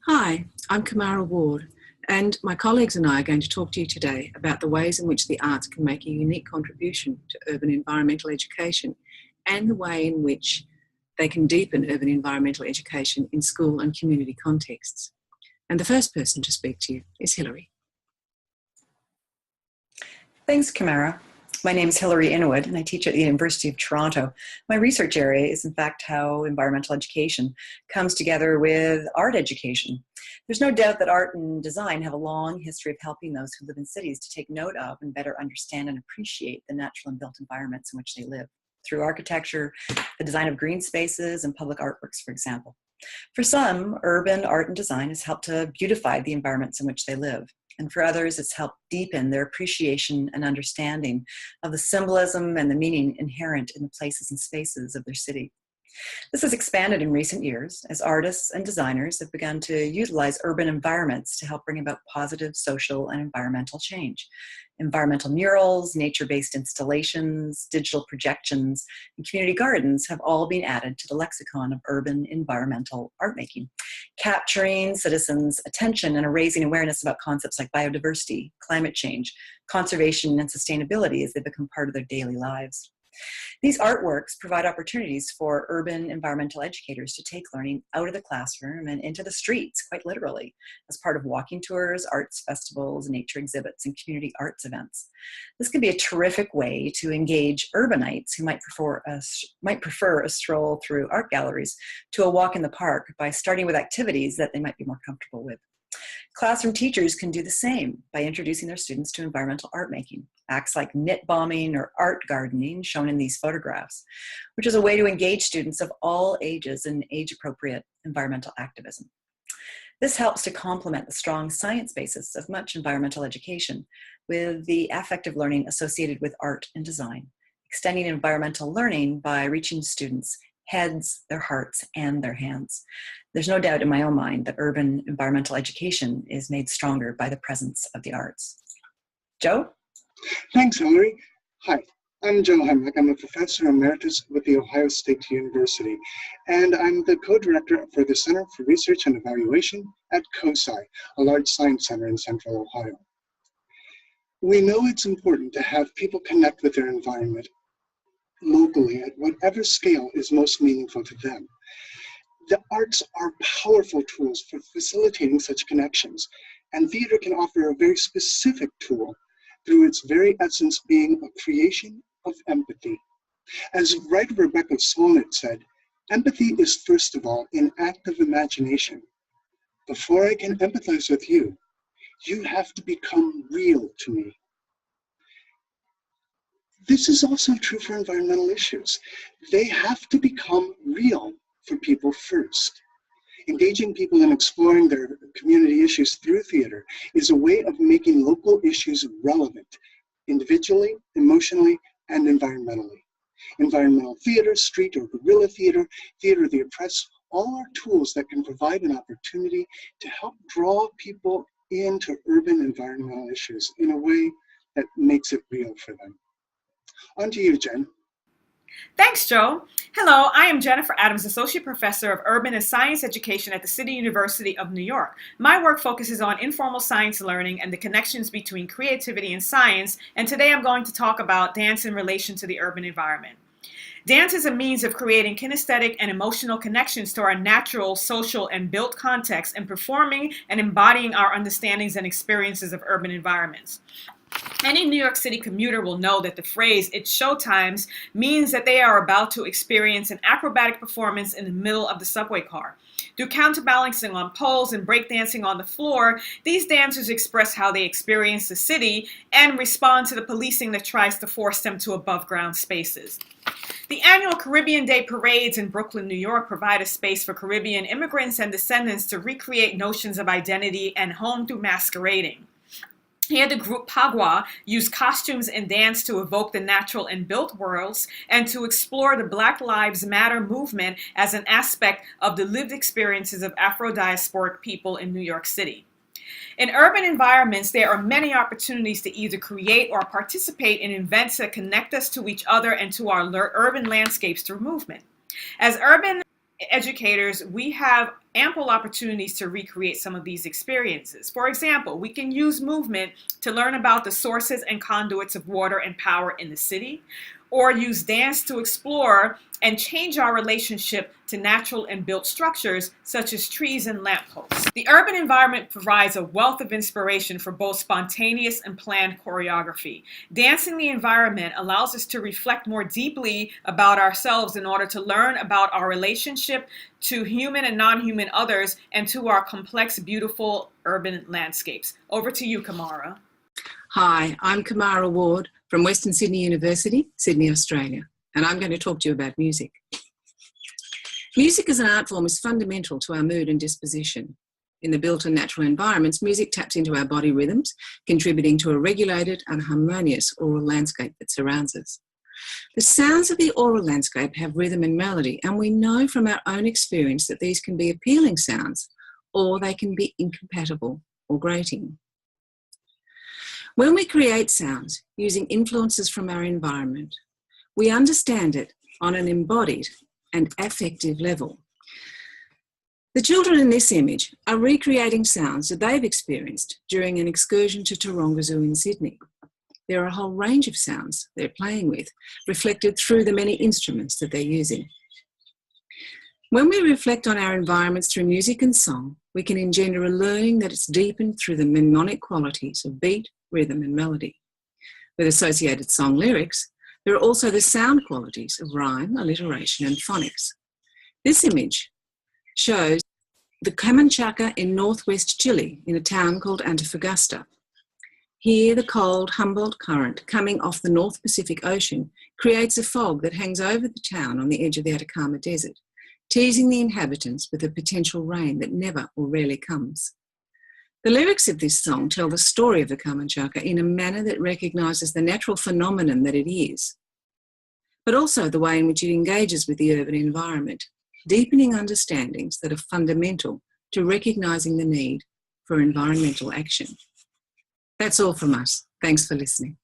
Hi, I'm Kumara Ward, and my colleagues and I are going to talk to you today about the ways in which the arts can make a unique contribution to urban environmental education and the way in which they can deepen urban environmental education in school and community contexts. And the first person to speak to you is Hilary. Thanks, Kumara. My name is Hilary Inwood, and I teach at the University of Toronto. My research area is, in fact, how environmental education comes together with art education. There's no doubt that art and design have a long history of helping those who live in cities to take note of and better understand and appreciate the natural and built environments in which they live, through architecture, the design of green spaces, and public artworks, for example. For some, urban art and design has helped to beautify the environments in which they live. And for others, it's helped deepen their appreciation and understanding of the symbolism and the meaning inherent in the places and spaces of their city. This has expanded in recent years as artists and designers have begun to utilize urban environments to help bring about positive social and environmental change. Environmental murals, nature-based installations, digital projections, and community gardens have all been added to the lexicon of urban environmental art making, capturing citizens' attention and raising awareness about concepts like biodiversity, climate change, conservation, and sustainability as they become part of their daily lives. These artworks provide opportunities for urban environmental educators to take learning out of the classroom and into the streets, quite literally, as part of walking tours, arts festivals, nature exhibits, and community arts events. This can be a terrific way to engage urbanites who might prefer a stroll through art galleries to a walk in the park by starting with activities that they might be more comfortable with. Classroom teachers can do the same by introducing their students to environmental art making, acts like knit bombing or art gardening shown in these photographs, which is a way to engage students of all ages in age-appropriate environmental activism. This helps to complement the strong science basis of much environmental education with the affective learning associated with art and design, extending environmental learning by reaching students' heads, their hearts, and their hands. There's no doubt in my own mind that urban environmental education is made stronger by the presence of the arts. Joe? Thanks, Hilary. Hi, I'm Joe Heimlich. I'm a professor emeritus with The Ohio State University, and I'm the co-director for the Center for Research and Evaluation at COSI, a large science center in Central Ohio. We know it's important to have people connect with their environment locally at whatever scale is most meaningful to them. The arts are powerful tools for facilitating such connections, and theater can offer a very specific tool through its very essence being a creation of empathy. As writer Rebecca Solnit said, empathy is first of all an act of imagination. Before I can empathize with you, you have to become real to me. This is also true for environmental issues. They have to become real for people first. Engaging people in exploring their community issues through theater is a way of making local issues relevant, individually, emotionally, and environmentally. Environmental theater, street or guerrilla theater, theater of the oppressed, all are tools that can provide an opportunity to help draw people into urban environmental issues in a way that makes it real for them. On to you, Jen. Thanks, Joe. Hello, I am Jennifer Adams, Associate Professor of Urban and Science Education at the City University of New York. My work focuses on informal science learning and the connections between creativity and science, and today I'm going to talk about dance in relation to the urban environment. Dance is a means of creating kinesthetic and emotional connections to our natural, social, and built context and performing and embodying our understandings and experiences of urban environments. Any New York City commuter will know that the phrase, "it's showtimes," means that they are about to experience an acrobatic performance in the middle of the subway car. Through counterbalancing on poles and breakdancing on the floor, these dancers express how they experience the city and respond to the policing that tries to force them to above-ground spaces. The annual Caribbean Day parades in Brooklyn, New York provide a space for Caribbean immigrants and descendants to recreate notions of identity and home through masquerading. Here, the group Pagua used costumes and dance to evoke the natural and built worlds and to explore the Black Lives Matter movement as an aspect of the lived experiences of Afro-diasporic people in New York City. In urban environments, there are many opportunities to either create or participate in events that connect us to each other and to our urban landscapes through movement. As urban educators, we have ample opportunities to recreate some of these experiences. For example, we can use movement to learn about the sources and conduits of water and power in the city, or use dance to explore and change our relationship to natural and built structures such as trees and lampposts. The urban environment provides a wealth of inspiration for both spontaneous and planned choreography. Dancing the environment allows us to reflect more deeply about ourselves in order to learn about our relationship to human and non-human others and to our complex, beautiful urban landscapes. Over to you, Kumara. Hi, I'm Kumara Ward from Western Sydney University, Sydney, Australia, and I'm going to talk to you about music. Music as an art form is fundamental to our mood and disposition. In the built and natural environments, music taps into our body rhythms, contributing to a regulated and harmonious aural landscape that surrounds us. The sounds of the aural landscape have rhythm and melody, and we know from our own experience that these can be appealing sounds, or they can be incompatible or grating. When we create sounds using influences from our environment, we understand it on an embodied and affective level. The children in this image are recreating sounds that they've experienced during an excursion to Taronga Zoo in Sydney. There are a whole range of sounds they're playing with, reflected through the many instruments that they're using. When we reflect on our environments through music and song, we can engender a learning that is deepened through the mnemonic qualities of beat, rhythm and melody. With associated song lyrics, there are also the sound qualities of rhyme, alliteration and phonics. This image shows the Camanchaca in northwest Chile in a town called Antofagasta. Here, the cold Humboldt Current coming off the North Pacific Ocean creates a fog that hangs over the town on the edge of the Atacama Desert, teasing the inhabitants with a potential rain that never or rarely comes. The lyrics of this song tell the story of the Camanchaca in a manner that recognises the natural phenomenon that it is, but also the way in which it engages with the urban environment, deepening understandings that are fundamental to recognising the need for environmental action. That's all from us. Thanks for listening.